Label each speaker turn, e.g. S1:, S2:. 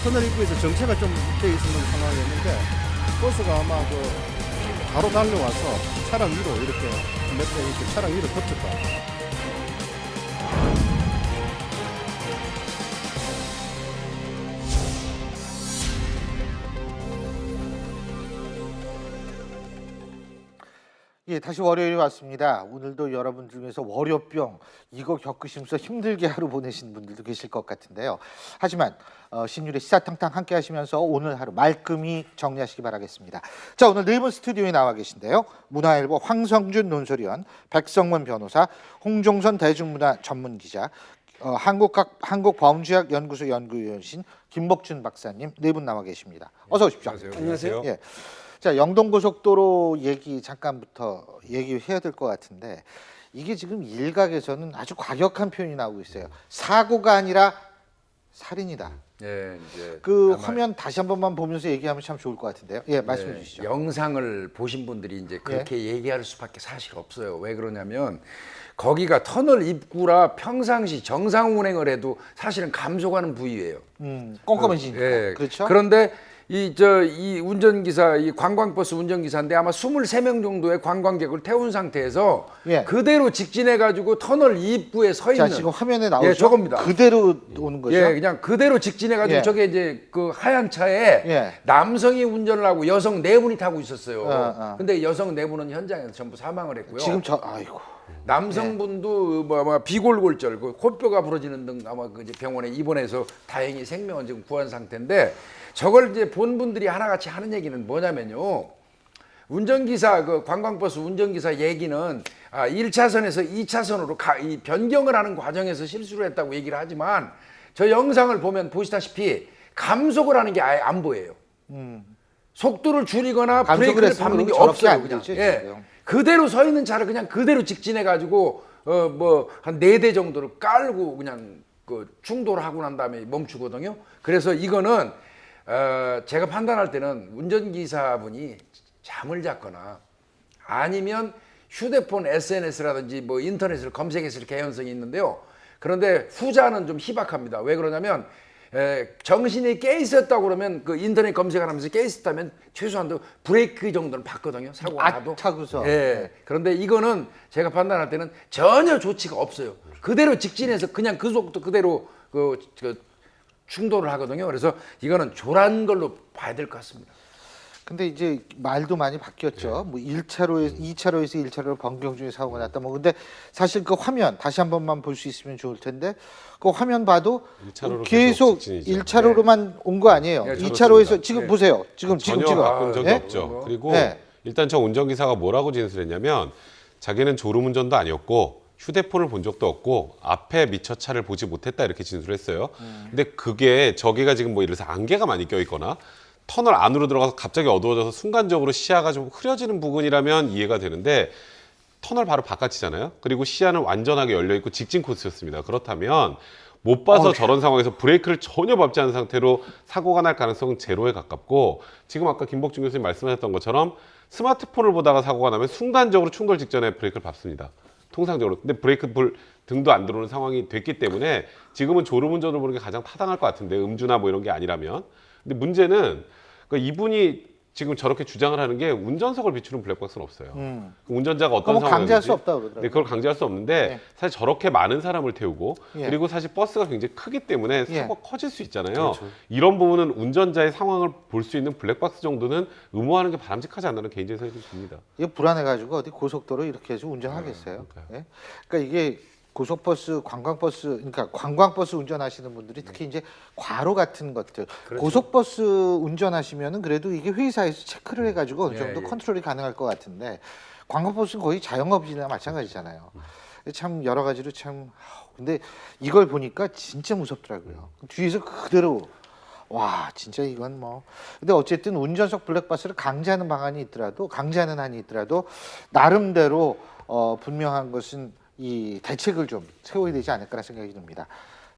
S1: 터널 입구에서 정체가 좀 돼 있는 상황이었는데 버스가 아마 바로 달려와서 차량 위로 이렇게 몇 대 이렇게 차량 위로 덮쳤다.
S2: 예, 다시 월요일이 왔습니다. 오늘도 여러분 중에서 월요병 이거 겪으시면서 힘들게 하루 보내신 분들도 계실 것 같은데요. 하지만 신율의 시사탕탕 함께 하시면서 오늘 하루 말끔히 정리하시기 바라겠습니다. 자, 오늘 네 분 스튜디오에 나와 계신데요. 문화일보 황성준 논설위원, 백성문 변호사, 홍종선 대중문화 전문기자, 한국범죄학연구소 연구위원신 김복준 박사님 네 분 나와 계십니다. 어서 오십시오.
S1: 안녕하세요.
S2: 예. 자, 영동고속도로 얘기 잠깐부터 얘기해야 될 것 같은데 이게 지금 일각에서는 아주 과격한 표현이 나오고 있어요. 사고가 아니라 살인이다.
S3: 예, 이제
S2: 화면 다시 한 번만 보면서 얘기하면 참 좋을 것 같은데요. 예, 말씀해 주시죠.
S3: 영상을 보신 분들이 이제 그렇게 얘기할 수밖에 사실 없어요. 왜 그러냐면 거기가 터널 입구라 평상시 정상 운행을 해도 사실은 감속하는 부위예요.
S2: 껌껌해지니까.
S3: 예.
S2: 그렇죠.
S3: 그런데 이 운전기사, 이 관광버스 운전기사인데 아마 23명 정도의 관광객을 태운 상태에서
S2: 예.
S3: 그대로 직진해가지고 터널 입구에 서 있는.
S2: 자, 지금 화면에 나오죠.
S3: 예, 저겁니다.
S2: 그대로 오는 거죠.
S3: 예, 그냥 그대로 직진해가지고
S2: 예.
S3: 저게 이제 그 하얀 차에
S2: 예.
S3: 남성이 운전을 하고 여성 네 분이 타고 있었어요.
S2: 어.
S3: 근데 여성 네 분은 현장에서 전부 사망을 했고요.
S2: 지금 아이고.
S3: 남성분도 뭐 비골골절, 그 코뼈가 부러지는 등 아마 그 이제 병원에 입원해서 다행히 생명은 지금 구한 상태인데 저걸 이제 본 분들이 하나같이 하는 얘기는 뭐냐면요. 운전기사, 그 관광버스 운전기사 얘기는 1차선에서 2차선으로 이 변경을 하는 과정에서 실수를 했다고 얘기를 하지만 저 영상을 보면 보시다시피 감속을 하는 게 아예 안 보여요. 속도를 줄이거나 브레이크를 밟는 게 없어요. 그냥.
S2: 되죠,
S3: 예.
S2: 지금.
S3: 그대로 서 있는 차를 그냥 그대로 직진해가지고 뭐 한 4대 정도를 깔고 그냥 그 충돌하고 난 다음에 멈추거든요. 그래서 이거는 제가 판단할 때는 운전기사분이 잠을 잤거나 아니면 휴대폰 SNS라든지 뭐 인터넷을 검색했을 개연성이 있는데요. 그런데 후자는 좀 희박합니다. 왜 그러냐면 정신이 깨 있었다고 그러면 그 인터넷 검색을 하면서 깨 있었다면 최소한도 브레이크 정도는 봤거든요. 사고가 나도.
S2: 타고서.
S3: 예. 그런데 이거는 제가 판단할 때는 전혀 조치가 없어요. 그대로 직진해서 그냥 그 속도 그대로 그 충돌을 하거든요. 그래서 이거는 조란 걸로 봐야 될 것 같습니다.
S2: 근데 이제 말도 많이 바뀌었죠. 뭐 1차로에서 2차로에서 1차로로 변경 중에 사고가 났다. 뭐 근데 사실 그 화면 다시 한 번만 볼 수 있으면 좋을 텐데 그 화면 봐도
S4: 1차로로
S2: 계속 1차로로만 온 거 아니에요.
S3: 네,
S2: 2차로에서 지금 보세요. 지금
S4: 전혀 바꾼 적이
S2: 예?
S4: 없죠. 그리고
S2: 네.
S4: 일단 저 운전기사가 뭐라고 진술했냐면 자기는 졸음운전도 아니었고 휴대폰을 본 적도 없고 앞에 미처 차를 보지 못했다 이렇게 진술했어요. 근데 그게 저기가 지금 뭐 예를 들어서 안개가 많이 껴있거나 터널 안으로 들어가서 갑자기 어두워져서 순간적으로 시야가 좀 흐려지는 부분이라면 이해가 되는데 터널 바로 바깥이잖아요. 그리고 시야는 완전하게 열려있고 직진 코스였습니다. 그렇다면 못 봐서 저런 상황에서 브레이크를 전혀 밟지 않은 상태로 사고가 날 가능성은 제로에 가깝고 지금 아까 김복준 교수님 말씀하셨던 것처럼 스마트폰을 보다가 사고가 나면 순간적으로 충돌 직전에 브레이크를 밟습니다. 통상적으로. 근데 브레이크 불 등도 안 들어오는 상황이 됐기 때문에 지금은 졸음운전을 보는 게 가장 타당할 것 같은데 음주나 뭐 이런 게 아니라면. 근데 문제는 이분이 지금 저렇게 주장을 하는 게 운전석을 비추는 블랙박스는 없어요. 그 운전자가 어떤
S2: 그거 강제할
S4: 상황이든지
S2: 수 없다고 그러더라고요.
S4: 네, 그걸 강제할 수 없는데
S2: 네.
S4: 사실 저렇게 많은 사람을 태우고
S2: 예.
S4: 그리고 사실 버스가 굉장히 크기 때문에
S2: 예.
S4: 사고가 커질 수 있잖아요. 이런 부분은 운전자의 상황을 볼 수 있는 블랙박스 정도는 의무화하는 게 바람직하지 않나는 개인적인 생각이 좀 듭니다.
S2: 이게 불안해가지고 어디 고속도로 이렇게 해서 운전하겠어요. 예? 그러니까 이게 고속버스, 그러니까 관광버스 운전하시는 분들이 특히 이제 과로 같은 것들, 고속버스 운전하시면은 그래도 이게 회사에서 체크를 해가지고 어느 정도 컨트롤이 가능할 것 같은데 관광버스는 거의 자영업이나 마찬가지잖아요. 참 여러 가지로 참 근데 이걸 보니까 진짜 무섭더라고요. 뒤에서 그대로 와 진짜 이건 뭐 근데 어쨌든 운전석 블랙박스를 강제하는 방안이 있더라도 강제하는 한이 있더라도 나름대로 분명한 것은 이 대책을 좀 세워야 되지 않을까라는 생각이 듭니다.